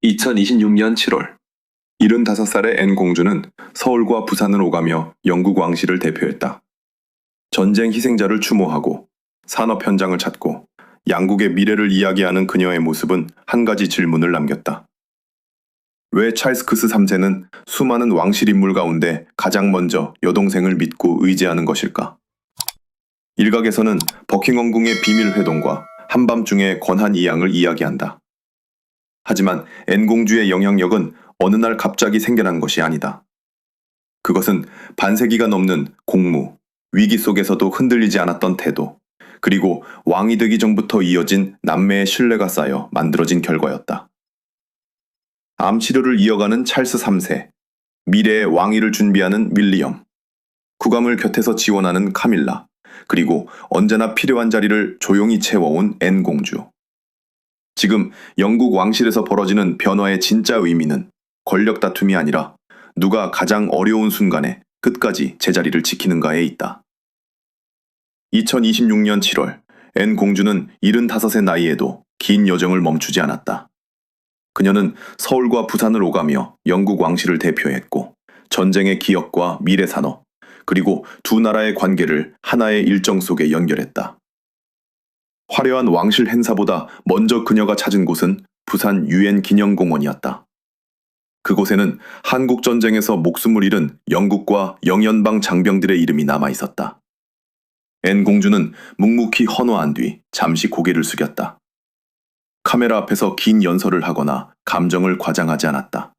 2026년 7월, 75살의 앤 공주는 서울과 부산을 오가며 영국 왕실을 대표했다. 전쟁 희생자를 추모하고 산업 현장을 찾고 양국의 미래를 이야기하는 그녀의 모습은 한 가지 질문을 남겼다. 왜 찰스크스 3세는 수많은 왕실 인물 가운데 가장 먼저 여동생을 믿고 의지하는 것일까? 일각에서는 버킹엄궁의 비밀 회동과 한밤중의 권한 이양을 이야기한다. 하지만 앤 공주의 영향력은 어느 날 갑자기 생겨난 것이 아니다. 그것은 반세기가 넘는 공무, 위기 속에서도 흔들리지 않았던 태도, 그리고 왕이 되기 전부터 이어진 남매의 신뢰가 쌓여 만들어진 결과였다. 암 치료를 이어가는 찰스 3세, 미래의 왕위를 준비하는 윌리엄, 국왕을 곁에서 지원하는 카밀라, 그리고 언제나 필요한 자리를 조용히 채워온 앤 공주. 지금 영국 왕실에서 벌어지는 변화의 진짜 의미는 권력 다툼이 아니라 누가 가장 어려운 순간에 끝까지 제자리를 지키는가에 있다. 2026년 7월, 앤 공주는 75의 나이에도 긴 여정을 멈추지 않았다. 그녀는 서울과 부산을 오가며 영국 왕실을 대표했고 전쟁의 기억과 미래 산업, 그리고 두 나라의 관계를 하나의 일정 속에 연결했다. 화려한 왕실 행사보다 먼저 그녀가 찾은 곳은 부산 유엔 기념공원이었다. 그곳에는 한국전쟁에서 목숨을 잃은 영국과 영연방 장병들의 이름이 남아 있었다. 앤 공주는 묵묵히 헌화한 뒤 잠시 고개를 숙였다. 카메라 앞에서 긴 연설을 하거나 감정을 과장하지 않았다.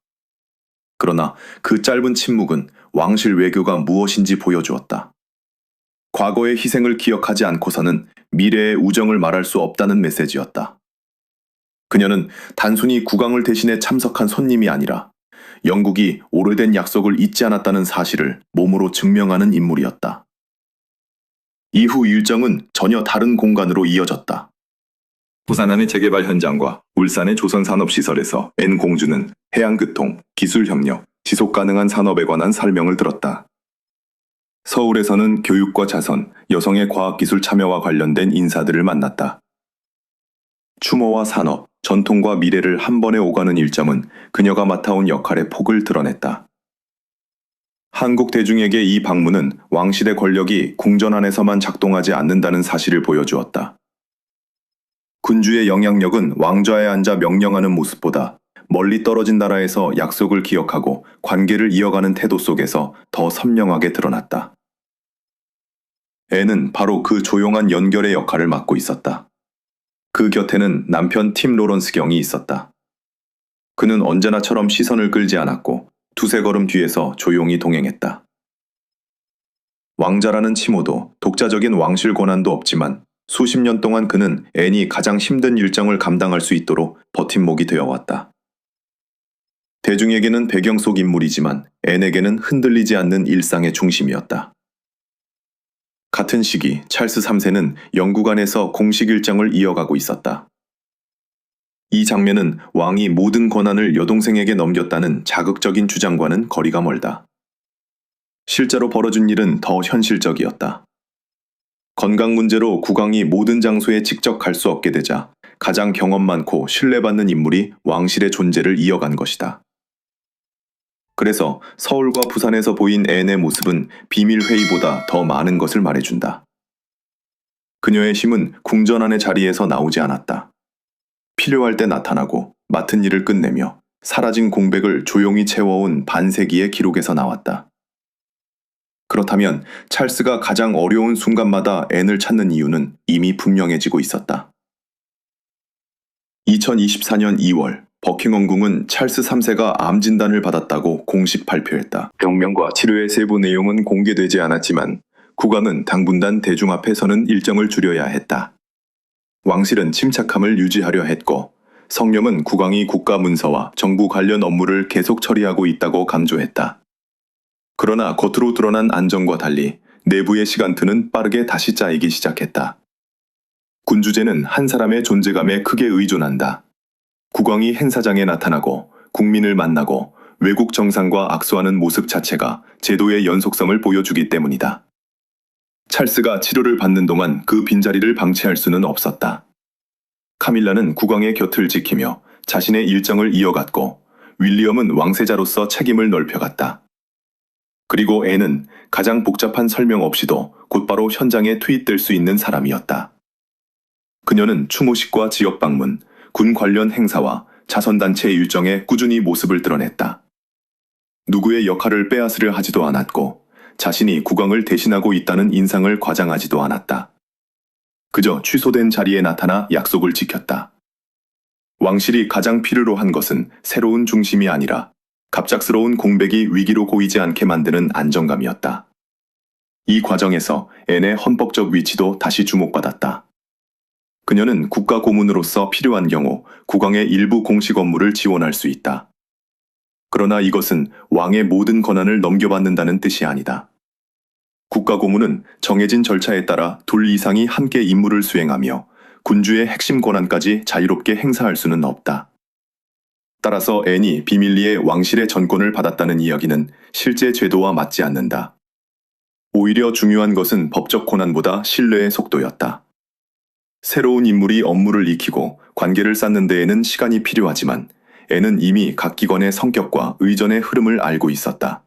그러나 그 짧은 침묵은 왕실 외교가 무엇인지 보여주었다. 과거의 희생을 기억하지 않고서는 미래의 우정을 말할 수 없다는 메시지였다. 그녀는 단순히 국왕을 대신해 참석한 손님이 아니라 영국이 오래된 약속을 잊지 않았다는 사실을 몸으로 증명하는 인물이었다. 이후 일정은 전혀 다른 공간으로 이어졌다. 부산안의 재개발 현장과 울산의 조선산업시설에서 앤 공주는 해양교통, 기술협력, 지속가능한 산업에 관한 설명을 들었다. 서울에서는 교육과 자선, 여성의 과학기술 참여와 관련된 인사들을 만났다. 추모와 산업, 전통과 미래를 한 번에 오가는 일정은 그녀가 맡아온 역할의 폭을 드러냈다. 한국 대중에게 이 방문은 왕실의 권력이 궁전 안에서만 작동하지 않는다는 사실을 보여주었다. 군주의 영향력은 왕좌에 앉아 명령하는 모습보다 멀리 떨어진 나라에서 약속을 기억하고 관계를 이어가는 태도 속에서 더 선명하게 드러났다. 앤은 바로 그 조용한 연결의 역할을 맡고 있었다. 그 곁에는 남편 팀 로런스 경이 있었다. 그는 언제나처럼 시선을 끌지 않았고 두세 걸음 뒤에서 조용히 동행했다. 왕자라는 칭호도 독자적인 왕실 권한도 없지만 수십 년 동안 그는 앤이 가장 힘든 일정을 감당할 수 있도록 버팀목이 되어왔다. 대중에게는 배경 속 인물이지만 앤에게는 흔들리지 않는 일상의 중심이었다. 같은 시기 찰스 3세는 영국 안에서 공식 일정을 이어가고 있었다. 이 장면은 왕이 모든 권한을 여동생에게 넘겼다는 자극적인 주장과는 거리가 멀다. 실제로 벌어진 일은 더 현실적이었다. 건강 문제로 국왕이 모든 장소에 직접 갈 수 없게 되자 가장 경험 많고 신뢰받는 인물이 왕실의 존재를 이어간 것이다. 그래서 서울과 부산에서 보인 앤의 모습은 비밀 회의보다 더 많은 것을 말해준다. 그녀의 힘은 궁전 안의 자리에서 나오지 않았다. 필요할 때 나타나고 맡은 일을 끝내며 사라진 공백을 조용히 채워온 반세기의 기록에서 나왔다. 그렇다면 찰스가 가장 어려운 순간마다 앤을 찾는 이유는 이미 분명해지고 있었다. 2024년 2월 버킹엄궁은 찰스 3세가 암 진단을 받았다고 공식 발표했다. 병명과 치료의 세부 내용은 공개되지 않았지만 국왕은 당분간 대중 앞에 서는 일정을 줄여야 했다. 왕실은 침착함을 유지하려 했고 성념은 국왕이 국가 문서와 정부 관련 업무를 계속 처리하고 있다고 강조했다. 그러나 겉으로 드러난 안정과 달리 내부의 시간표는 빠르게 다시 짜이기 시작했다. 군주제는 한 사람의 존재감에 크게 의존한다. 국왕이 행사장에 나타나고 국민을 만나고 외국 정상과 악수하는 모습 자체가 제도의 연속성을 보여주기 때문이다. 찰스가 치료를 받는 동안 그 빈자리를 방치할 수는 없었다. 카밀라는 국왕의 곁을 지키며 자신의 일정을 이어갔고 윌리엄은 왕세자로서 책임을 넓혀갔다. 그리고 앤은 가장 복잡한 설명 없이도 곧바로 현장에 투입될 수 있는 사람이었다. 그녀는 추모식과 지역 방문, 군 관련 행사와 자선단체 일정에 꾸준히 모습을 드러냈다. 누구의 역할을 빼앗으려 하지도 않았고 자신이 국왕을 대신하고 있다는 인상을 과장하지도 않았다. 그저 취소된 자리에 나타나 약속을 지켰다. 왕실이 가장 필요로 한 것은 새로운 중심이 아니라 갑작스러운 공백이 위기로 고이지 않게 만드는 안정감이었다. 이 과정에서 앤의 헌법적 위치도 다시 주목받았다. 그녀는 국가 고문으로서 필요한 경우 국왕의 일부 공식 업무를 지원할 수 있다. 그러나 이것은 왕의 모든 권한을 넘겨받는다는 뜻이 아니다. 국가 고문은 정해진 절차에 따라 둘 이상이 함께 임무를 수행하며 군주의 핵심 권한까지 자유롭게 행사할 수는 없다. 따라서 앤이 비밀리에 왕실의 전권을 받았다는 이야기는 실제 제도와 맞지 않는다. 오히려 중요한 것은 법적 권한보다 신뢰의 속도였다. 새로운 인물이 업무를 익히고 관계를 쌓는 데에는 시간이 필요하지만 앤은 이미 각 기관의 성격과 의전의 흐름을 알고 있었다.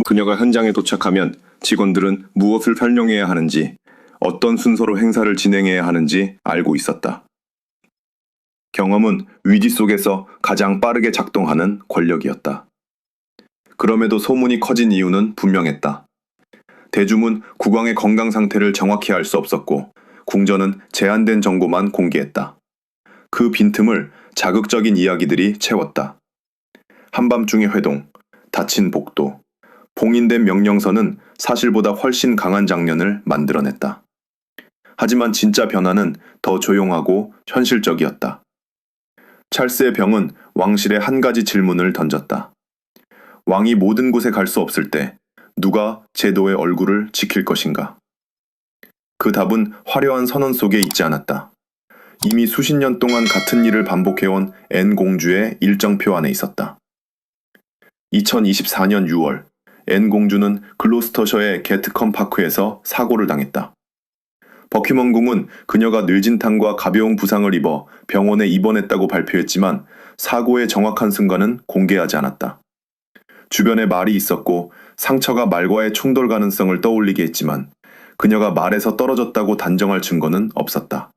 그녀가 현장에 도착하면 직원들은 무엇을 설명해야 하는지, 어떤 순서로 행사를 진행해야 하는지 알고 있었다. 경험은 위기 속에서 가장 빠르게 작동하는 권력이었다. 그럼에도 소문이 커진 이유는 분명했다. 대중은 국왕의 건강 상태를 정확히 알 수 없었고 궁전은 제한된 정보만 공개했다. 그 빈틈을 자극적인 이야기들이 채웠다. 한밤중의 회동, 다친 복도, 봉인된 명령서는 사실보다 훨씬 강한 장면을 만들어냈다. 하지만 진짜 변화는 더 조용하고 현실적이었다. 찰스의 병은 왕실에 한 가지 질문을 던졌다. 왕이 모든 곳에 갈 수 없을 때 누가 제도의 얼굴을 지킬 것인가? 그 답은 화려한 선언 속에 있지 않았다. 이미 수십 년 동안 같은 일을 반복해온 앤 공주의 일정표 안에 있었다. 2024년 6월, 앤 공주는 글로스터셔의 게트컴 파크에서 사고를 당했다. 버큐먼 궁은 그녀가 뇌진탕과 가벼운 부상을 입어 병원에 입원했다고 발표했지만 사고의 정확한 순간은 공개하지 않았다. 주변에 말이 있었고 상처가 말과의 충돌 가능성을 떠올리게 했지만 그녀가 말에서 떨어졌다고 단정할 증거는 없었다.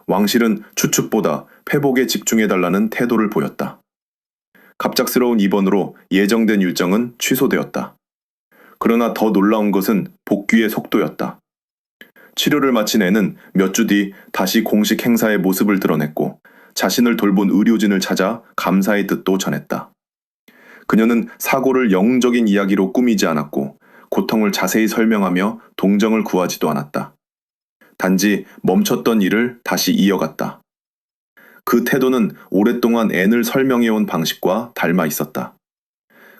왕실은 추측보다 회복에 집중해달라는 태도를 보였다. 갑작스러운 입원으로 예정된 일정은 취소되었다. 그러나 더 놀라운 것은 복귀의 속도였다. 치료를 마친 앤은 몇 주 뒤 다시 공식 행사의 모습을 드러냈고 자신을 돌본 의료진을 찾아 감사의 뜻도 전했다. 그녀는 사고를 영웅적인 이야기로 꾸미지 않았고 고통을 자세히 설명하며 동정을 구하지도 않았다. 단지 멈췄던 일을 다시 이어갔다. 그 태도는 오랫동안 앤을 설명해온 방식과 닮아 있었다.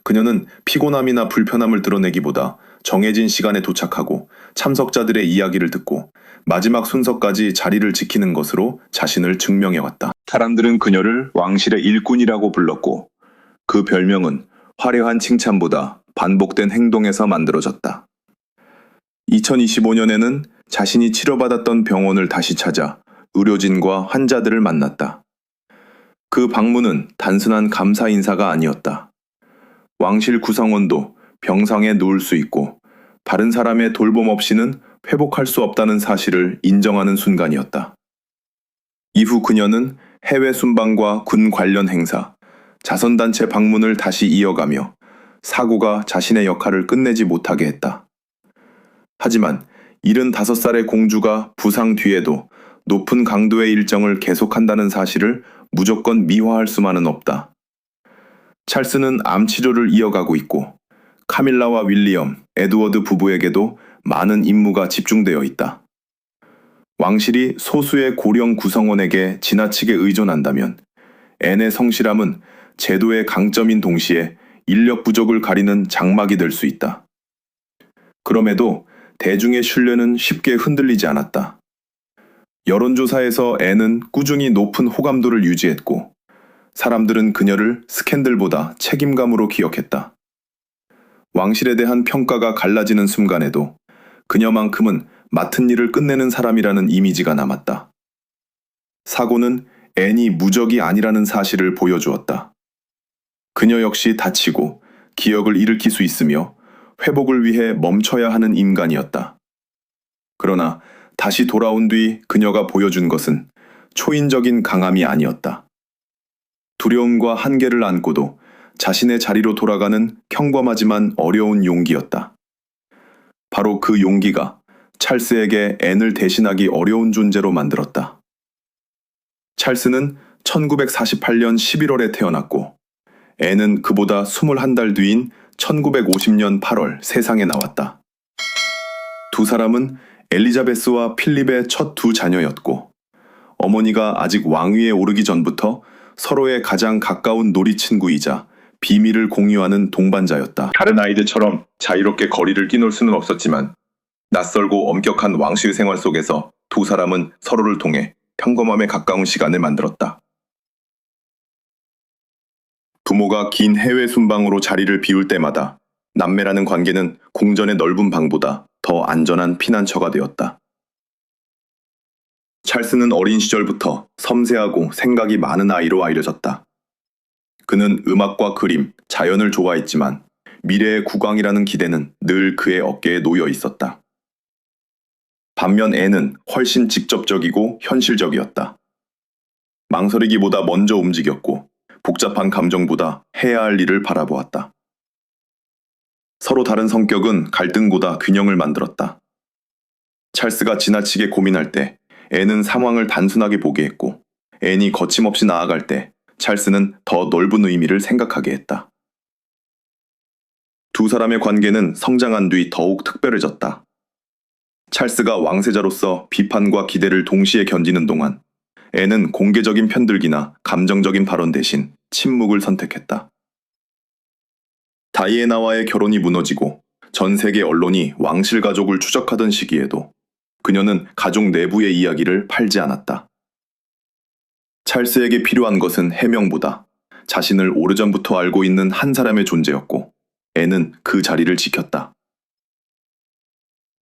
그녀는 피곤함이나 불편함을 드러내기보다 정해진 시간에 도착하고 참석자들의 이야기를 듣고 마지막 순서까지 자리를 지키는 것으로 자신을 증명해왔다. 사람들은 그녀를 왕실의 일꾼이라고 불렀고 그 별명은 화려한 칭찬보다 반복된 행동에서 만들어졌다. 2025년에는 자신이 치료받았던 병원을 다시 찾아 의료진과 환자들을 만났다. 그 방문은 단순한 감사 인사가 아니었다. 왕실 구성원도 병상에 누울 수 있고 다른 사람의 돌봄 없이는 회복할 수 없다는 사실을 인정하는 순간이었다. 이후 그녀는 해외 순방과 군 관련 행사, 자선단체 방문을 다시 이어가며 사고가 자신의 역할을 끝내지 못하게 했다. 하지만 75살의 공주가 부상 뒤에도 높은 강도의 일정을 계속한다는 사실을 무조건 미화할 수만은 없다. 찰스는 암 치료를 이어가고 있고 카밀라와 윌리엄, 에드워드 부부에게도 많은 임무가 집중되어 있다. 왕실이 소수의 고령 구성원에게 지나치게 의존한다면 앤의 성실함은 제도의 강점인 동시에 인력 부족을 가리는 장막이 될 수 있다. 그럼에도 대중의 신뢰는 쉽게 흔들리지 않았다. 여론조사에서 앤은 꾸준히 높은 호감도를 유지했고 사람들은 그녀를 스캔들보다 책임감으로 기억했다. 왕실에 대한 평가가 갈라지는 순간에도 그녀만큼은 맡은 일을 끝내는 사람이라는 이미지가 남았다. 사고는 앤이 무적이 아니라는 사실을 보여주었다. 그녀 역시 다치고 기억을 잃을 수 있으며 회복을 위해 멈춰야 하는 인간이었다. 그러나 다시 돌아온 뒤 그녀가 보여준 것은 초인적인 강함이 아니었다. 두려움과 한계를 안고도 자신의 자리로 돌아가는 평범하지만 어려운 용기였다. 바로 그 용기가 찰스에게 앤을 대신하기 어려운 존재로 만들었다. 찰스는 1948년 11월에 태어났고 앤은 그보다 21달 뒤인 1950년 8월 세상에 나왔다. 두 사람은 엘리자베스와 필립의 첫 두 자녀였고 어머니가 아직 왕위에 오르기 전부터 서로의 가장 가까운 놀이 친구이자 비밀을 공유하는 동반자였다. 다른 아이들처럼 자유롭게 거리를 끼놀 수는 없었지만 낯설고 엄격한 왕실 생활 속에서 두 사람은 서로를 통해 평범함에 가까운 시간을 만들었다. 부모가 긴 해외 순방으로 자리를 비울 때마다 남매라는 관계는 궁전의 넓은 방보다 더 안전한 피난처가 되었다. 찰스는 어린 시절부터 섬세하고 생각이 많은 아이로 알려졌다. 그는 음악과 그림, 자연을 좋아했지만 미래의 국왕이라는 기대는 늘 그의 어깨에 놓여 있었다. 반면 앤은 훨씬 직접적이고 현실적이었다. 망설이기보다 먼저 움직였고 복잡한 감정보다 해야 할 일을 바라보았다. 서로 다른 성격은 갈등보다 균형을 만들었다. 찰스가 지나치게 고민할 때 앤은 상황을 단순하게 보게 했고 앤이 거침없이 나아갈 때 찰스는 더 넓은 의미를 생각하게 했다. 두 사람의 관계는 성장한 뒤 더욱 특별해졌다. 찰스가 왕세자로서 비판과 기대를 동시에 견디는 동안 앤은 공개적인 편들기나 감정적인 발언 대신 침묵을 선택했다. 다이애나와의 결혼이 무너지고 전 세계 언론이 왕실 가족을 추적하던 시기에도 그녀는 가족 내부의 이야기를 팔지 않았다. 찰스에게 필요한 것은 해명보다 자신을 오래전부터 알고 있는 한 사람의 존재였고 앤은 그 자리를 지켰다.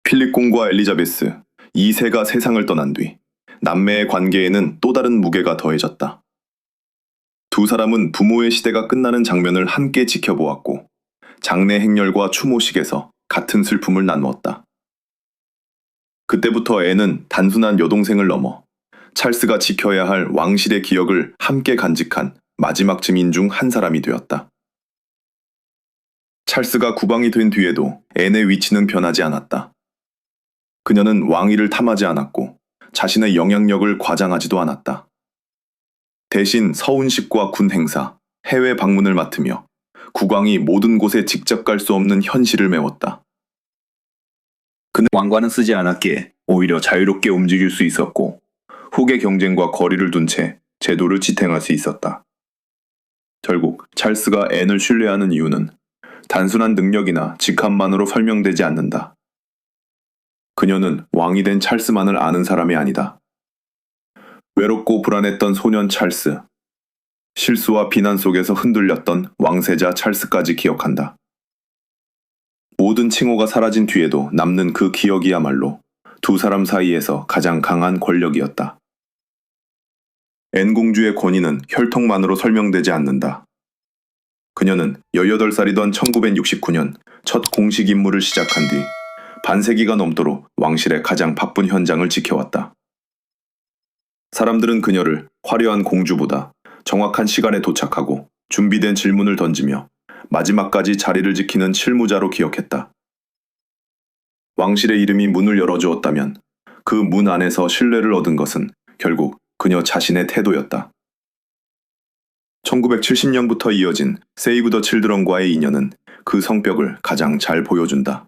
필립 공과 엘리자베스, 이 세가 세상을 떠난 뒤 남매의 관계에는 또 다른 무게가 더해졌다. 두 사람은 부모의 시대가 끝나는 장면을 함께 지켜보았고 장례 행렬과 추모식에서 같은 슬픔을 나누었다. 그때부터 앤은 단순한 여동생을 넘어 찰스가 지켜야 할 왕실의 기억을 함께 간직한 마지막 증인 중 한 사람이 되었다. 찰스가 국왕이 된 뒤에도 앤의 위치는 변하지 않았다. 그녀는 왕위를 탐하지 않았고 자신의 영향력을 과장하지도 않았다. 대신 서훈식과 군 행사, 해외 방문을 맡으며 국왕이 모든 곳에 직접 갈 수 없는 현실을 메웠다. 그는 왕관은 쓰지 않았기에 오히려 자유롭게 움직일 수 있었고 후계 경쟁과 거리를 둔 채 제도를 지탱할 수 있었다. 결국 찰스가 앤을 신뢰하는 이유는 단순한 능력이나 직함만으로 설명되지 않는다. 그녀는 왕이 된 찰스만을 아는 사람이 아니다. 외롭고 불안했던 소년 찰스, 실수와 비난 속에서 흔들렸던 왕세자 찰스까지 기억한다. 모든 칭호가 사라진 뒤에도 남는 그 기억이야말로 두 사람 사이에서 가장 강한 권력이었다. 앤 공주의 권위는 혈통만으로 설명되지 않는다. 그녀는 18살이던 1969년 첫 공식 임무를 시작한 뒤 반세기가 넘도록 왕실의 가장 바쁜 현장을 지켜왔다. 사람들은 그녀를 화려한 공주보다 정확한 시간에 도착하고 준비된 질문을 던지며 마지막까지 자리를 지키는 실무자로 기억했다. 왕실의 이름이 문을 열어주었다면 그 문 안에서 신뢰를 얻은 것은 결국 그녀 자신의 태도였다. 1970년부터 이어진 세이브 더 칠드런과의 인연은 그 성격을 가장 잘 보여준다.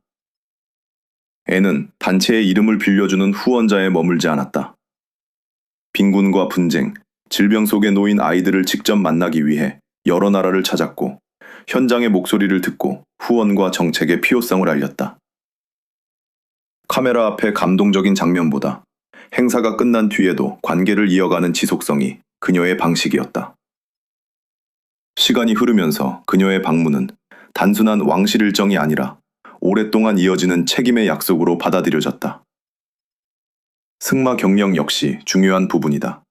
앤은 단체의 이름을 빌려주는 후원자에 머물지 않았다. 빈곤과 분쟁, 질병 속에 놓인 아이들을 직접 만나기 위해 여러 나라를 찾았고 현장의 목소리를 듣고 후원과 정책의 필요성을 알렸다. 카메라 앞의 감동적인 장면보다 행사가 끝난 뒤에도 관계를 이어가는 지속성이 그녀의 방식이었다. 시간이 흐르면서 그녀의 방문은 단순한 왕실 일정이 아니라 오랫동안 이어지는 책임의 약속으로 받아들여졌다. 승마 경력 역시 중요한 부분이다.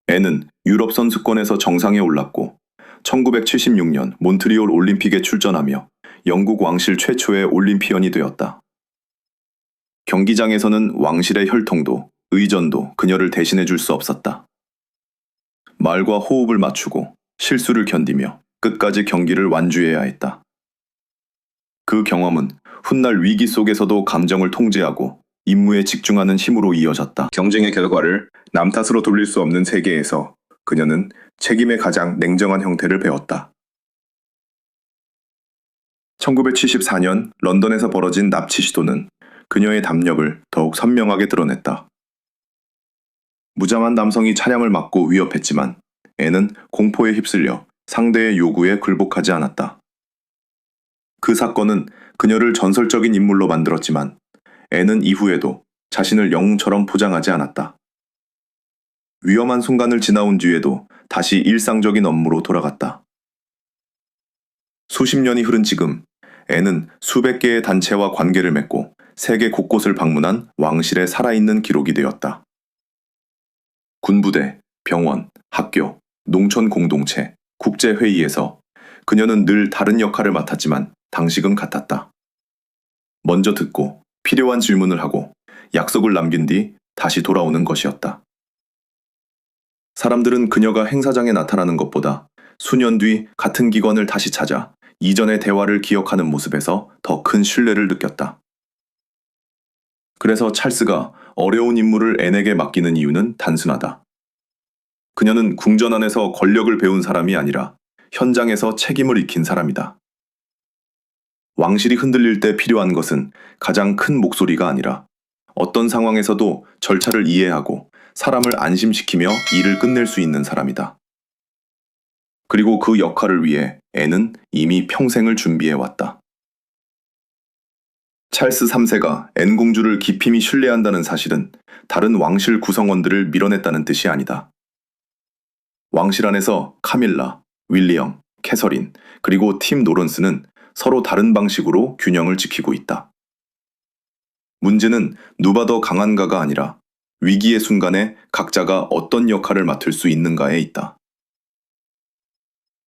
앤은 유럽 선수권에서 정상에 올랐고 1976년 몬트리올 올림픽에 출전하며 영국 왕실 최초의 올림피언이 되었다. 경기장에서는 왕실의 혈통도 의전도 그녀를 대신해 줄 수 없었다. 말과 호흡을 맞추고 실수를 견디며 끝까지 경기를 완주해야 했다. 그 경험은 훗날 위기 속에서도 감정을 통제하고 임무에 집중하는 힘으로 이어졌다. 경쟁의 결과를 남 탓으로 돌릴 수 없는 세계에서 그녀는 책임의 가장 냉정한 형태를 배웠다. 1974년 런던에서 벌어진 납치 시도는 그녀의 담력을 더욱 선명하게 드러냈다. 무장한 남성이 차량을 막고 위협했지만 앤은 공포에 휩쓸려 상대의 요구에 굴복하지 않았다. 그 사건은 그녀를 전설적인 인물로 만들었지만 앤은 이후에도 자신을 영웅처럼 포장하지 않았다. 위험한 순간을 지나온 뒤에도 다시 일상적인 업무로 돌아갔다. 수십 년이 흐른 지금 앤은 수백 개의 단체와 관계를 맺고 세계 곳곳을 방문한 왕실의 살아있는 기록이 되었다. 군부대, 병원, 학교, 농촌 공동체, 국제회의에서 그녀는 늘 다른 역할을 맡았지만 당식은 같았다. 먼저 듣고 필요한 질문을 하고 약속을 남긴 뒤 다시 돌아오는 것이었다. 사람들은 그녀가 행사장에 나타나는 것보다 수년 뒤 같은 기관을 다시 찾아 이전의 대화를 기억하는 모습에서 더 큰 신뢰를 느꼈다. 그래서 찰스가 어려운 임무를 앤에게 맡기는 이유는 단순하다. 그녀는 궁전 안에서 권력을 배운 사람이 아니라 현장에서 책임을 익힌 사람이다. 왕실이 흔들릴 때 필요한 것은 가장 큰 목소리가 아니라 어떤 상황에서도 절차를 이해하고 사람을 안심시키며 일을 끝낼 수 있는 사람이다. 그리고 그 역할을 위해 앤은 이미 평생을 준비해왔다. 찰스 3세가 앤 공주를 기필히 신뢰한다는 사실은 다른 왕실 구성원들을 밀어냈다는 뜻이 아니다. 왕실 안에서 카밀라, 윌리엄, 캐서린, 그리고 팀 노런스는 서로 다른 방식으로 균형을 지키고 있다. 문제는 누가 더 강한가가 아니라 위기의 순간에 각자가 어떤 역할을 맡을 수 있는가에 있다.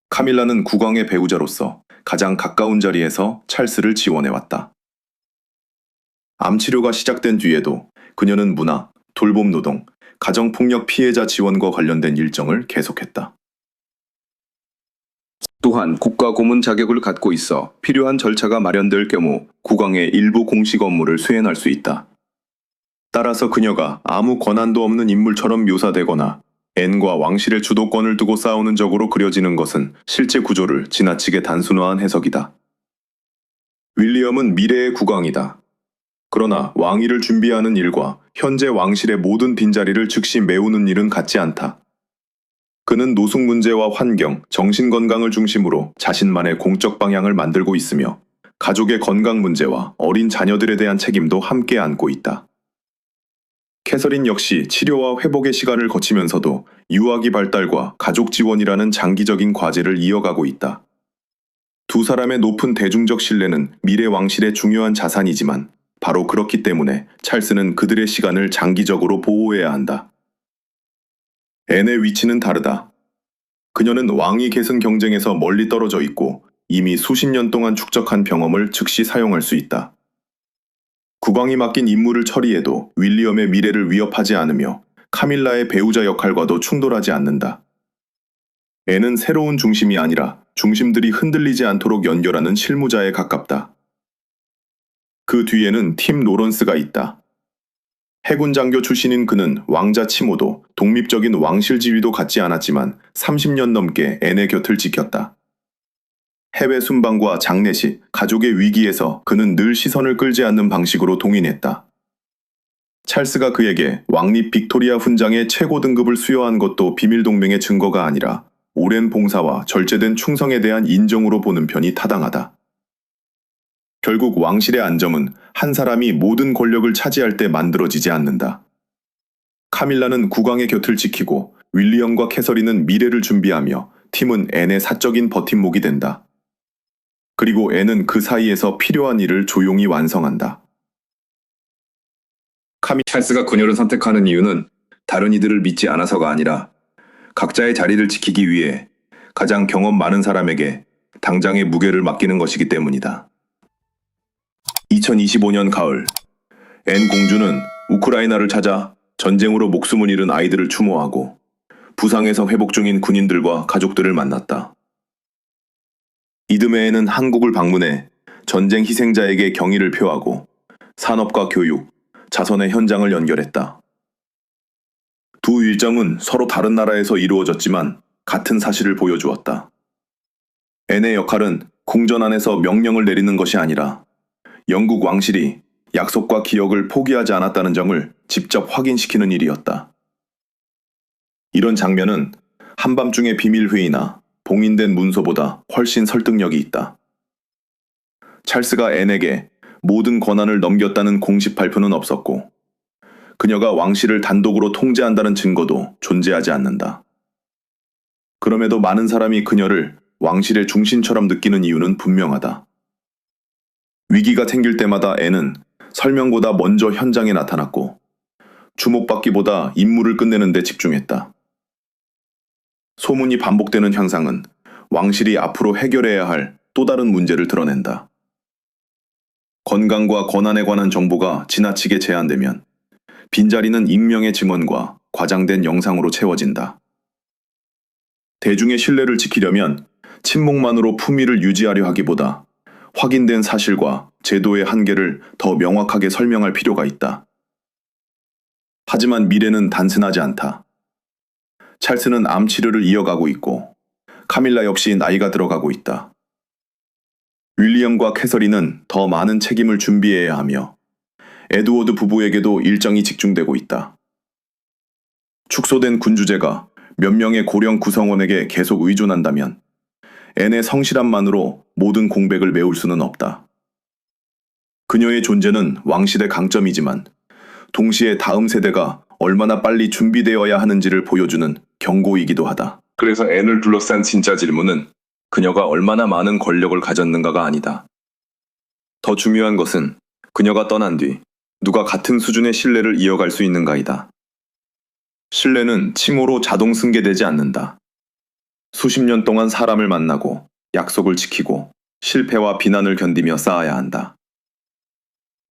카밀라는 국왕의 배우자로서 가장 가까운 자리에서 찰스를 지원해왔다. 암치료가 시작된 뒤에도 그녀는 문화, 돌봄 노동, 가정폭력 피해자 지원과 관련된 일정을 계속했다. 또한 국가 고문 자격을 갖고 있어 필요한 절차가 마련될 경우 국왕의 일부 공식 업무를 수행할 수 있다. 따라서 그녀가 아무 권한도 없는 인물처럼 묘사되거나 앤과 왕실의 주도권을 두고 싸우는 적으로 그려지는 것은 실제 구조를 지나치게 단순화한 해석이다. 윌리엄은 미래의 국왕이다. 그러나 왕위를 준비하는 일과 현재 왕실의 모든 빈자리를 즉시 메우는 일은 같지 않다. 그는 노숙 문제와 환경, 정신건강을 중심으로 자신만의 공적 방향을 만들고 있으며 가족의 건강 문제와 어린 자녀들에 대한 책임도 함께 안고 있다. 캐서린 역시 치료와 회복의 시간을 거치면서도 유아기 발달과 가족 지원이라는 장기적인 과제를 이어가고 있다. 두 사람의 높은 대중적 신뢰는 미래 왕실의 중요한 자산이지만 바로 그렇기 때문에 찰스는 그들의 시간을 장기적으로 보호해야 한다. 앤의 위치는 다르다. 그녀는 왕위 계승 경쟁에서 멀리 떨어져 있고 이미 수십 년 동안 축적한 경험을 즉시 사용할 수 있다. 국왕이 맡긴 임무를 처리해도 윌리엄의 미래를 위협하지 않으며 카밀라의 배우자 역할과도 충돌하지 않는다. 앤은 새로운 중심이 아니라 중심들이 흔들리지 않도록 연결하는 실무자에 가깝다. 그 뒤에는 팀 노런스가 있다. 해군 장교 출신인 그는 왕자 칭호도 독립적인 왕실 지위도 갖지 않았지만 30년 넘게 앤의 곁을 지켰다. 해외 순방과 장례식, 가족의 위기에서 그는 늘 시선을 끌지 않는 방식으로 동인했다. 찰스가 그에게 왕립 빅토리아 훈장의 최고 등급을 수여한 것도 비밀동맹의 증거가 아니라 오랜 봉사와 절제된 충성에 대한 인정으로 보는 편이 타당하다. 결국 왕실의 안정은 한 사람이 모든 권력을 차지할 때 만들어지지 않는다. 카밀라는 국왕의 곁을 지키고 윌리엄과 캐서린은 미래를 준비하며 팀은 앤의 사적인 버팀목이 된다. 그리고 앤은 그 사이에서 필요한 일을 조용히 완성한다. 찰스가 그녀를 선택하는 이유는 다른 이들을 믿지 않아서가 아니라 각자의 자리를 지키기 위해 가장 경험 많은 사람에게 당장의 무게를 맡기는 것이기 때문이다. 2025년 가을, 앤 공주는 우크라이나를 찾아 전쟁으로 목숨을 잃은 아이들을 추모하고 부상에서 회복 중인 군인들과 가족들을 만났다. 이듬해에는 한국을 방문해 전쟁 희생자에게 경의를 표하고 산업과 교육, 자선의 현장을 연결했다. 두 일정은 서로 다른 나라에서 이루어졌지만 같은 사실을 보여주었다. 앤의 역할은 궁전 안에서 명령을 내리는 것이 아니라 영국 왕실이 약속과 기억을 포기하지 않았다는 점을 직접 확인시키는 일이었다. 이런 장면은 한밤중의 비밀회의나 봉인된 문서보다 훨씬 설득력이 있다. 찰스가 앤에게 모든 권한을 넘겼다는 공식 발표는 없었고, 그녀가 왕실을 단독으로 통제한다는 증거도 존재하지 않는다. 그럼에도 많은 사람이 그녀를 왕실의 중심처럼 느끼는 이유는 분명하다. 위기가 생길 때마다 앤은 설명보다 먼저 현장에 나타났고, 주목받기보다 임무를 끝내는 데 집중했다. 소문이 반복되는 현상은 왕실이 앞으로 해결해야 할 또 다른 문제를 드러낸다. 건강과 권한에 관한 정보가 지나치게 제한되면 빈자리는 익명의 증언과 과장된 영상으로 채워진다. 대중의 신뢰를 지키려면 침묵만으로 품위를 유지하려 하기보다 확인된 사실과 제도의 한계를 더 명확하게 설명할 필요가 있다. 하지만 미래는 단순하지 않다. 찰스는 암 치료를 이어가고 있고 카밀라 역시 나이가 들어가고 있다. 윌리엄과 캐서린은 더 많은 책임을 준비해야 하며 에드워드 부부에게도 일정이 집중되고 있다. 축소된 군주제가 몇 명의 고령 구성원에게 계속 의존한다면 앤의 성실함만으로 모든 공백을 메울 수는 없다. 그녀의 존재는 왕실의 강점이지만 동시에 다음 세대가 얼마나 빨리 준비되어야 하는지를 보여주는 경고이기도 하다. 그래서 앤을 둘러싼 진짜 질문은 그녀가 얼마나 많은 권력을 가졌는가가 아니다. 더 중요한 것은 그녀가 떠난 뒤 누가 같은 수준의 신뢰를 이어갈 수 있는가이다. 신뢰는 칭호로 자동 승계되지 않는다. 수십 년 동안 사람을 만나고 약속을 지키고 실패와 비난을 견디며 쌓아야 한다.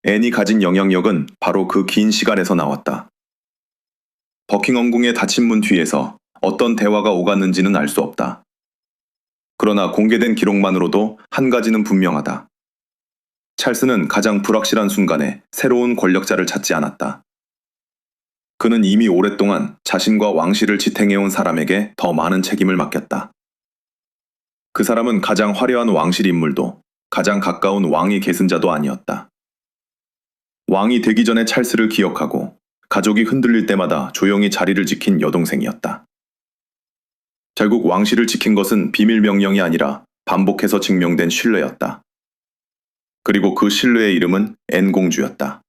앤이 가진 영향력은 바로 그 긴 시간에서 나왔다. 버킹엄궁의 닫힌 문 뒤에서 어떤 대화가 오갔는지는 알 수 없다. 그러나 공개된 기록만으로도 한 가지는 분명하다. 찰스는 가장 불확실한 순간에 새로운 권력자를 찾지 않았다. 그는 이미 오랫동안 자신과 왕실을 지탱해온 사람에게 더 많은 책임을 맡겼다. 그 사람은 가장 화려한 왕실 인물도 가장 가까운 왕위 계승자도 아니었다. 왕이 되기 전에 찰스를 기억하고 가족이 흔들릴 때마다 조용히 자리를 지킨 여동생이었다. 결국 왕실을 지킨 것은 비밀 명령이 아니라 반복해서 증명된 신뢰였다. 그리고 그 신뢰의 이름은 앤 공주였다.